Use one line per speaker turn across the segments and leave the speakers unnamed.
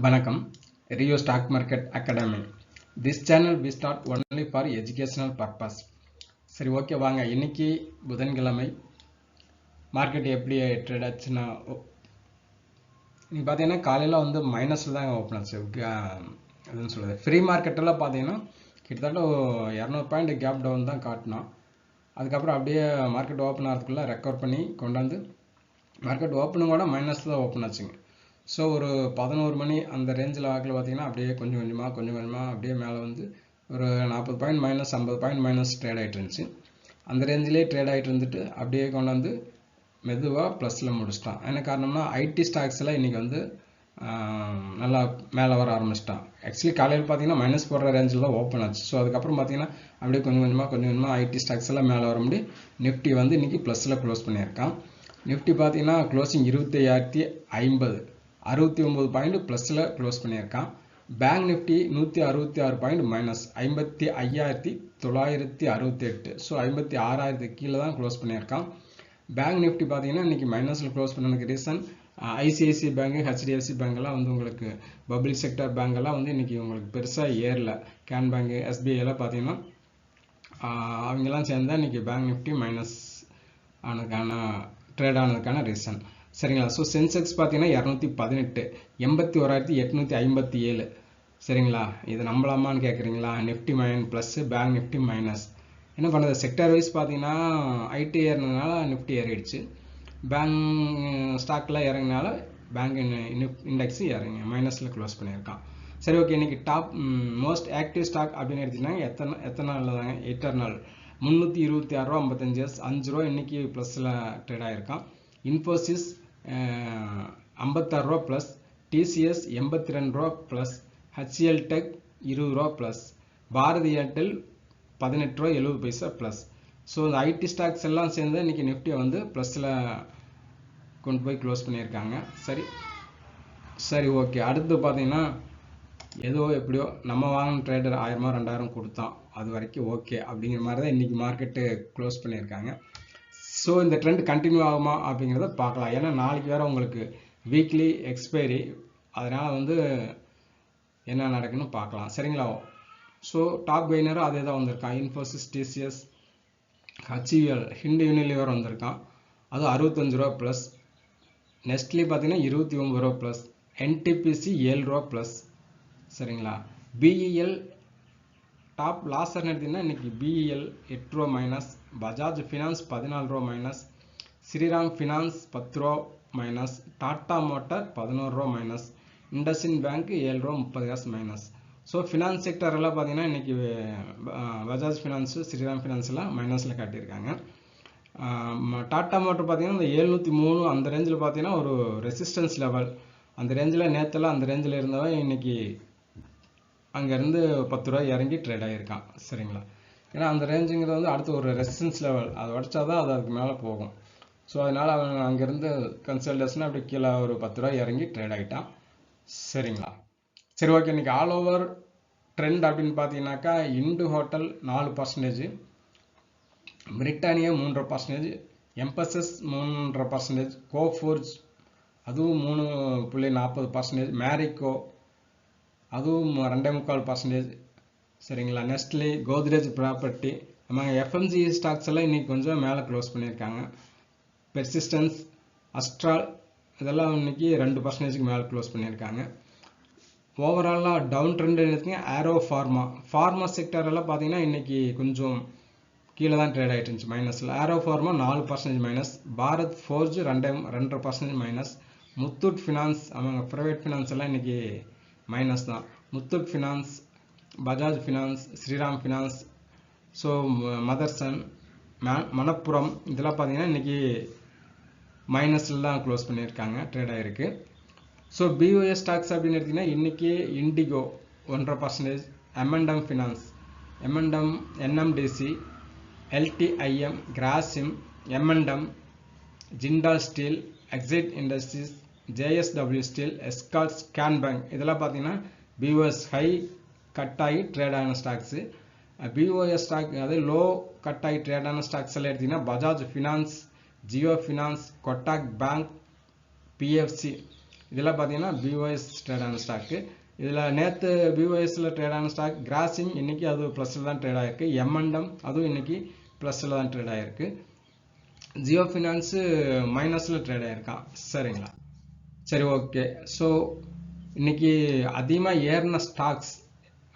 Vanakkam, Rio Stock Market Academy. This channel we start only for educational purpose. சரி okay வாங்க இன்னைக்கு புதன்கிழமை market எப்படி ட்ரேட் ஆச்சுன்னா நீங்கள் பார்த்தீங்கன்னா காலையில் வந்து மைனஸில் தான் ஓப்பன் ஆச்சு அதுன்னு சொல்லுது ஃப்ரீ மார்க்கெட்டெல்லாம் பார்த்தீங்கன்னா கிட்டத்தட்ட 200 பாயிண்ட் கேப் டவுன் தான் காட்டினோம். அதுக்கப்புறம் அப்படியே மார்க்கெட் ஓப்பன் ஆகிறதுக்குள்ளே ரெக்கவர் பண்ணி கொண்டாந்து மார்க்கெட் ஓப்பனும் கூட மைனஸில் தான் ஓப்பன் ஆச்சுங்க. ஸோ ஒரு 11 மணி அந்த ரேஞ்சில் வாக்கில் பார்த்தீங்கன்னா அப்படியே கொஞ்சம் கொஞ்சமாக அப்படியே மேலே வந்து ஒரு 40 point minus 50 point minus trade ஆகிட்டு இருந்துச்சு. அந்த ரேஞ்சிலே ட்ரேட் ஆகிட்டு இருந்துட்டு அப்படியே கொண்டாந்து மெதுவாக ப்ளஸில் முடிச்சிட்டான். என்ன காரணம்னா ஐடி ஸ்டாக்ஸில் இன்றைக்கி வந்து நல்லா மேலே வர ஆரம்பிச்சிட்டான். ஆக்சுவலி காலையில் பார்த்தீங்கன்னா மைனஸ் போடுற ரேஞ்சில் தான் ஓப்பன் ஆச்சு. ஸோ அதுக்கப்புறம் பார்த்தீங்கன்னா அப்படியே கொஞ்சம் கொஞ்சமாக ஐடி ஸ்டாக்ஸ் எல்லாம் மேலே வர முடியும். நிஃப்டி வந்து இன்றைக்கி ப்ளஸில் க்ளோஸ் பண்ணியிருக்கான். நிஃப்டி பார்த்தீங்கன்னா க்ளோசிங் 25,050 69 பாயிண்ட் ப்ளஸில் க்ளோஸ் பண்ணியிருக்கான். Bank Nifty 166 point minus 55,968. So 56,000 கீழே தான் க்ளோஸ் பண்ணியிருக்கான். பேங்க் நிஃப்டி பார்த்தீங்கன்னா இன்றைக்கி மைனஸில் க்ளோஸ் பண்ணதுக்கு ரீசன் ஐசிஐசி பேங்கு ஹெச்டிஎஃப்சி பேங்கெல்லாம் வந்து உங்களுக்கு பப்ளிக் செக்டர் பேங்கெல்லாம் வந்து இன்றைக்கி உங்களுக்கு பெருசாக ஏறல. கேன் பேங்கு எஸ்பிஐலாம் பார்த்தீங்கன்னா அவங்கெல்லாம் சேர்ந்தால் இன்றைக்கி பேங்க் நிஃப்டி மைனஸ் ட்ரேட் ஆனதுக்கான ரீசன். சரிங்களா. ஸோ சென்செக்ஸ் பார்த்தீங்கன்னா 218 81,857. சரிங்களா. இது நம்பலாமான்னு கேட்குறீங்களா? Nifty plus bank Nifty minus. என்ன பண்ணுறது, செக்டர் வைஸ் பார்த்தீங்கன்னா ஐடி ஏறினதுனால நிஃப்டி ஏறிடுச்சு, பேங்க் ஸ்டாக்கில் இறங்கினால பேங்க் இண்டெக்ஸு இறங்கி மைனஸில் க்ளோஸ் பண்ணியிருக்கான். சரி ஓகே, இன்றைக்கி டாப் மோஸ்ட் ஆக்டிவ் ஸ்டாக் அப்படின்னு எடுத்திங்கன்னா எத்தனை நாளில் தாங்க 8 நாள் 326 ரூபா 55 5 ரூபா இன்றைக்கி ப்ளஸில் ட்ரேட் ஆகிருக்கான். இன்ஃபோசிஸ் 56 ரூபா ப்ளஸ், டிசிஎஸ் 82 ரூபா ப்ளஸ், ஹெச்எல் டெக் 20 ரூபா ப்ளஸ், பாரதி ஏர்டெல் 18 ரூபா 70 பைசா ப்ளஸ். ஸோ இந்த ஐடி ஸ்டாக்ஸ் எல்லாம் சேர்ந்து இன்றைக்கி நிஃப்டியை வந்து ப்ளஸில் கொண்டு போய் க்ளோஸ் பண்ணியிருக்காங்க. சரி ஓகே, அடுத்து பார்த்தீங்கன்னா ஏதோ எப்படியோ நம்ம வாங்கின ட்ரேடர் 1000 2000 கொடுத்தான், அது வரைக்கும் ஓகே அப்படிங்கிற மாதிரி தான் இன்றைக்கி மார்க்கெட்டு க்ளோஸ் பண்ணியிருக்காங்க. ஸோ இந்த ட்ரெண்ட் கண்டினியூ ஆகுமா அப்படிங்கிறத பார்க்கலாம். ஏன்னா நாளைக்கு வேறு உங்களுக்கு வீக்லி எக்ஸ்பைரி, அதனால் வந்து என்ன நடக்குன்னு பார்க்கலாம். சரிங்களா. ஸோ டாப் கெய்னரும் அதே தான் வந்திருக்கான். Infosys, TCS, HCL, Hind Unilever வந்திருக்கான், அது 65 ரூபா ப்ளஸ். நெஸ்ட்லி பார்த்தீங்கன்னா 29 ரூபா ப்ளஸ், என்டிபிசி 7 ரூபா ப்ளஸ். சரிங்களா. பிஇஎல் டாப் லாஸர்னு எடுத்திங்கன்னா இன்றைக்கி பிஇஎல் 8 ரூபா மைனஸ், பஜாஜ் ஃபினான்ஸ் 14 ரூபா மைனஸ், ஸ்ரீராம் ஃபினான்ஸ் 10 ரூபா மைனஸ், டாடா மோட்டார் 11 ரூபா மைனஸ், இண்டஸ்இண்ட் பேங்க் 7 ரூபா 30 காசு மைனஸ். ஸோ ஃபினான்ஸ் செக்டர் எல்லாம் பார்த்தீங்கன்னா இன்றைக்கி பஜாஜ் ஃபினான்ஸு ஸ்ரீராம் ஃபினான்ஸ்லாம் மைனஸில் காட்டியிருக்காங்க. டாடா மோட்டர் பார்த்தீங்கன்னா இந்த 703 அந்த ரேஞ்சில் பார்த்தீங்கன்னா ஒரு ரெசிஸ்டன்ஸ் லெவல், அந்த ரேஞ்சில் நேற்றெல்லாம் அந்த ரேஞ்சில் இருந்தவன் இன்றைக்கி அங்கேருந்து 10 ரூபா இறங்கி ட்ரேட் ஆகியிருக்கான். சரிங்களா. ஏன்னா அந்த ரேஞ்சுங்கிறது வந்து அடுத்து ஒரு ரெசிஸ்டன்ஸ் லெவல், அதை உடச்சா தான் அது அதுக்கு மேலே போகும். ஸோ அதனால் அவன் அங்கேருந்து கன்சல்டேஷன் அப்படி கீழே ஒரு 10 ரூபா இறங்கி ட்ரேட் ஆகிட்டான். சரிங்களா. சரி ஓகே, இன்றைக்கி ஆல் ஓவர் ட்ரெண்ட் அப்படின்னு பார்த்தீங்கன்னாக்கா into hotel 4%, Britannia 3.5%, emphasis 3.5%, Coforge அதுவும் 3.40%, மேரிக்கோ அதுவும் 2.25%. சரிங்களா. நெஸ்ட்லி, கோத்ரேஜ் ப்ராப்பர்ட்டி, நம்ம எஃப்எம்ஜி ஸ்டாக்ஸ் எல்லாம் இன்றைக்கி கொஞ்சம் மேலே க்ளோஸ் பண்ணியிருக்காங்க. பெர்சிஸ்டன்ஸ், அஸ்ட்ரால் இதெல்லாம் இன்றைக்கி 2%க்கு மேலே க்ளோஸ் பண்ணியிருக்காங்க. ஓவராலாக டவுன் ட்ரெண்ட் எடுத்துங்க. ஆரோ ஃபார்மா செக்டர் எல்லாம் பார்த்தீங்கன்னா இன்றைக்கி கொஞ்சம் கீழே தான் ட்ரேட் ஆகிட்டு இருந்துச்சு மைனஸில். Auro pharma 4% minus, Bharat forge 2.5% minus, Muthoot finance அவங்க ப்ரைவேட் ஃபினான்ஸ் எல்லாம் இன்றைக்கி மைனஸ் தான். Muthoot finance, Bajaj finance, Shriram finance, so Motherson, Manappuram இதெல்லாம் பார்த்தீங்கன்னா இன்றைக்கி மைனஸில் தான் க்ளோஸ் பண்ணியிருக்காங்க, ட்ரேட் ஆகிருக்கு. ஸோ பிஓஎஸ் ஸ்டாக்ஸ் அப்படின்னு எடுத்திங்கன்னா இன்றைக்கி IndiGo 1.5%, M and M finance, M and M, NMDC, LTIM, Grasim, M and M, Jindal steel, Exide industries, JSW steel, Escorts, Can bank இதெல்லாம் பார்த்தீங்கன்னா பிஓஎஸ் ஹை கட் ஆகி ட்ரேட் ஆன ஸ்டாக்ஸு. பிஓஎஸ் ஸ்டாக் அதாவது லோ கட் ஆகி ட்ரேட் ஆன ஸ்டாக்ஸ் எல்லாம் எடுத்திங்கன்னா Bajaj Finance, Jio Finance, Kotak Bank, PFC, இதெல்லாம் பார்த்தீங்கன்னா பிஓஎஸ் ட்ரேட் ஆன ஸ்டாக்கு. இதில் நேற்று பிஓஎஸ்ல ட்ரேட் ஆன ஸ்டாக் கிராசிம் இன்னைக்கு அது ப்ளஸில் தான் ட்ரேட் ஆகிருக்கு. எம்என்டம் அதுவும் இன்னைக்கு ப்ளஸில் தான் ட்ரேட் ஆகிருக்கு. ஜியோ ஃபினான்ஸு மைனஸில் ட்ரேட் ஆகிருக்கான். சரிங்களா? சரி, ஓகே. ஸோ இன்னைக்கு அதிகமாக ஏறின ஸ்டாக்ஸ்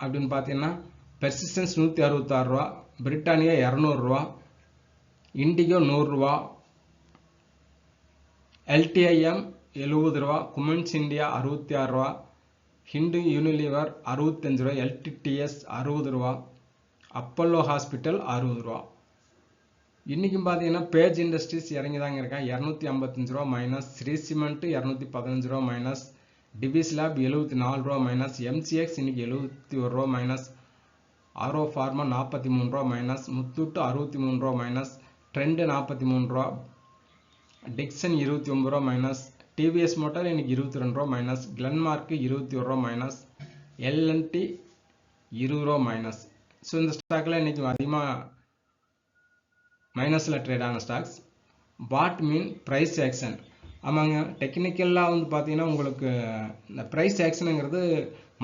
அப்படின்னு பார்த்தீங்கன்னா பெர்சிஸ்டன்ஸ் 166 ரூபா, பிரிட்டானியா 200 ரூபா, இண்டிகோ 100 ரூபா, எல்டிஐஎம் 70 ரூபா, குமின்ஸ் இந்தியா 66 ரூபா, ஹிந்து யூனிலிவர் 65 ரூபா, எல்டிடிஎஸ் 60 ரூபா, அப்பல்லோ ஹாஸ்பிட்டல் 60 ரூபா. இன்னைக்கும் பார்த்தீங்கன்னா பேஜ் இண்டஸ்ட்ரீஸ் இறங்கி தாங்க இருக்கா, 255 ரூபா மைனஸ், ஸ்ரீ சிமெண்ட் 215 ரூபா மைனஸ், டிவிஸ் லேப் 74 ரூபா மைனஸ், எம்சிஎக்ஸ் இன்னைக்கு 71 ரூபா மைனஸ், ஆரோ ஃபார்மா 43 ரூபா மைனஸ், முத்தூட்டு 63 ரூபா மைனஸ், ட்ரெண்ட் 43 ரூபா, டிக்சன் 29 ரூபா மைனஸ், டிவிஎஸ் மோட்டார் இன்னைக்கு 22 ரூபா மைனஸ், கிளன்மார்க் 21 ரூபா மைனஸ், எல்என்டி 20 ரூபா மைனஸ். ஸோ இந்த ஸ்டாக்ல இன்னைக்கு அதிகமாக மைனஸில் ட்ரேட் ஆன stocks. What mean price action? ஆமாங்க, டெக்னிக்கலாக வந்து பார்த்தீங்கன்னா உங்களுக்கு இந்த ப்ரைஸ் ஆக்ஷனுங்கிறது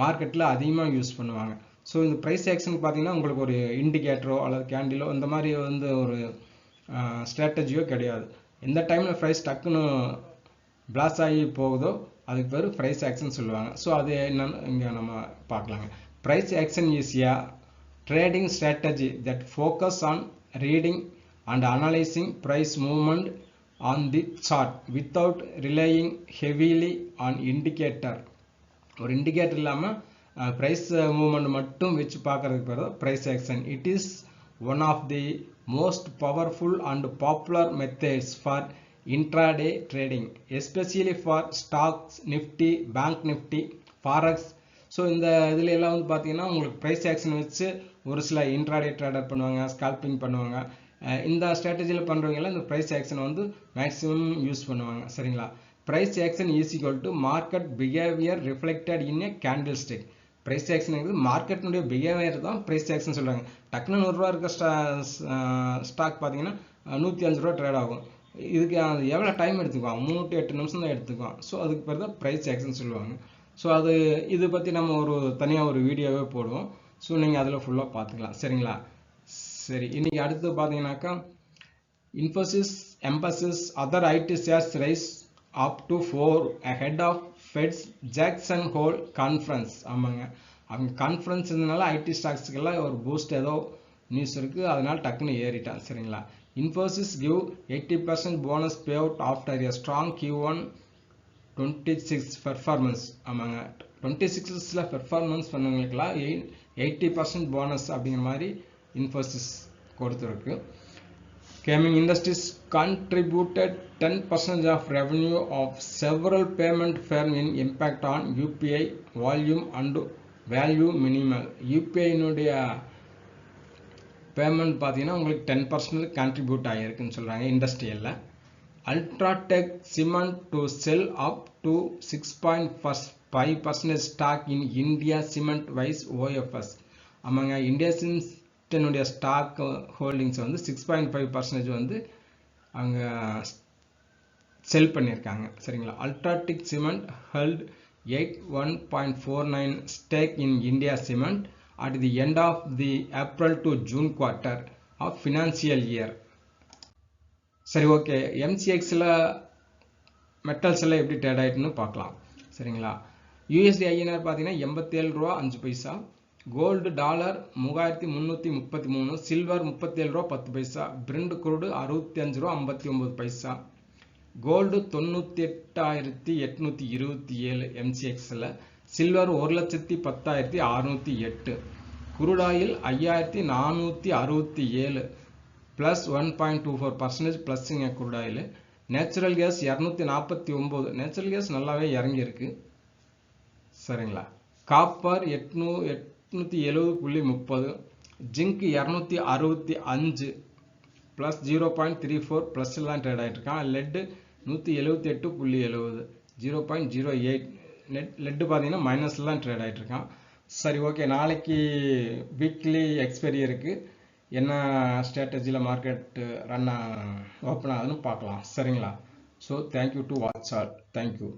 மார்க்கெட்டில் அதிகமாக யூஸ் பண்ணுவாங்க. ஸோ இந்த ப்ரைஸ் ஆக்ஷனுக்கு பார்த்தீங்கன்னா உங்களுக்கு ஒரு இண்டிகேட்டரோ அல்லது கேண்டிலோ இந்த மாதிரி வந்து ஒரு ஸ்ட்ராட்டஜியோ கிடையாது. எந்த டைமில் ப்ரைஸ் டக்குன்னு பிளாஸ் ஆகி போகுதோ அதுக்கு பேர் ப்ரைஸ் ஆக்ஷன் சொல்லுவாங்க. ஸோ அது என்னன்னு இங்கே நம்ம பார்க்கலாங்க. Price action is a trading strategy that focus on reading and analyzing price movement on the chart without relying heavily on indicator. ஒரு இண்டிகேட்டர் இல்லாமல் ப்ரைஸ் மூவ்மெண்ட் மட்டும் வச்சு பார்க்கறதுக்கு பேர் price action. It is one of the most powerful and popular methods for intraday trading, especially for stocks, Nifty, bank Nifty, forex. So இந்த இதில் எல்லாம் வந்து பார்த்தீங்கன்னா உங்களுக்கு ப்ரைஸ் ஆக்ஷன் வச்சு ஒரு சில இன்ட்ராடே ட்ரேடர் பண்ணுவாங்க, ஸ்கால்பிங் பண்ணுவாங்க. இந்த ஸ்ட்ராட்டஜியில் பண்ணுறவங்கெல்லாம் இந்த ப்ரைஸ் ஆக்ஷன் வந்து மேக்ஸிமம் யூஸ் பண்ணுவாங்க. சரிங்களா? Price action is equal to market behaviour reflected in a candlestick. Price ஆக்ஷனுங்கிறது மார்க்கெட்டினுடைய பிஹேவியர் தான் ப்ரைஸ் ஆக்ஷன் சொல்கிறாங்க. டக்குன்னு 100 ரூபா இருக்க ஸ்டாக் பார்த்தீங்கன்னா 105 ரூபா ட்ரேட் ஆகும். இதுக்கு எவ்வளோ டைம் எடுத்துக்குவாங்க? 3 to 8 நிமிஷம் தான் எடுத்துக்குவாங்க. ஸோ அதுக்கு பேர் தான் ப்ரைஸ் ஆக்ஷன் சொல்லுவாங்க. ஸோ அது இது பற்றி நம்ம ஒரு தனியாக ஒரு வீடியோவே போடுவோம். ஸோ நீங்கள் அதில் ஃபுல்லாக பார்த்துக்கலாம். சரிங்களா? சரி, இன்னைக்கு அடுத்து பார்த்தீங்கன்னாக்கா Infosys, Mphasis, other IT shares rise up to 4 ahead of Fed's Jackson Hole conference. ஆமாங்க, அவங்க கான்ஃபரன்ஸ் இருந்தனால ஐடி ஸ்டாக்ஸுக்கெல்லாம் ஒரு பூஸ்ட் ஏதோ நியூஸ் இருக்குது, அதனால டக்குன்னு ஏறிட்டான். சரிங்களா? Infosys give 80% bonus pay out after ஏ ஸ்ட்ராங் Q1 26 பெர்ஃபார்மன்ஸ். ஆமாங்க, 26ல பெர்ஃபார்மன்ஸ் பண்ணவங்களுக்கெல்லாம் 80% போனஸ் அப்படிங்கிற மாதிரி இன்ஃபோசிஸ் கொடுத்துருக்கு. Gaming industries contributed 10% of revenue of several payment firm in impact on UPI volume and value minimal. UPI-னுடைய பேமெண்ட் பார்த்தீங்கன்னா உங்களுக்கு 10% கான்ட்ரிபியூட் ஆகிருக்குன்னு சொல்கிறாங்க இண்டஸ்ட்ரியலில். UltraTech cement to sell up to 6.5% stock in India cement via OFS. ஆமாங்க, India சிமெண்ட்னுடைய stock holdings வந்து 6.5% வந்து அவங்க செல் பண்ணியிருக்காங்க. சரிங்களா? UltraTech cement held 81.49 stake in India cement at the end of the April to June quarter of financial year. சரி, okay. எம்சிஎக்ஸில் metals எல்லாம் எப்படி ட்ரேட் ஆகிட்டுன்னு பார்க்கலாம். சரிங்களா? USD INR பார்த்தீங்கன்னா 87 ரூபா 5 பைசா, கோல்டு டாலர் 3333, சில்வர் 37 ரூபா 10 பைசா, பிரெண்ட் குரூடு 65 ரூபா 59 பைசா, கோல்டு 98,827 எம்சிஎக்ஸில், சில்வர் 1,10,608, குரூட் ஆயில் 5,467 ப்ளஸ் 1.24% ப்ளஸ்ஸுங்க crude oil. Natural gas 249, natural gas நல்லாவே இறங்கியிருக்கு. சரிங்களா? காப்பர் 870.30, ஜிங்க் 265 ப்ளஸ் 0.34 ப்ளஸ்ஸில் தான் ட்ரேட் ஆகிட்டு இருக்கான். லெட்டு 178.70 0.08. லெட்டு பார்த்தீங்கன்னா மைனஸில் தான் ட்ரேட் ஆகிட்டு இருக்கான். சரி, ஓகே. நாளைக்கு வீக்லி எக்ஸ்பைரி இருக்குது. என்ன ஸ்ட்ராட்டஜியில் மார்க்கெட் ரன் ஓப்பன் ஆகுதுன்னு பார்க்கலாம். சரிங்களா? So thank you to watch all. Thank you.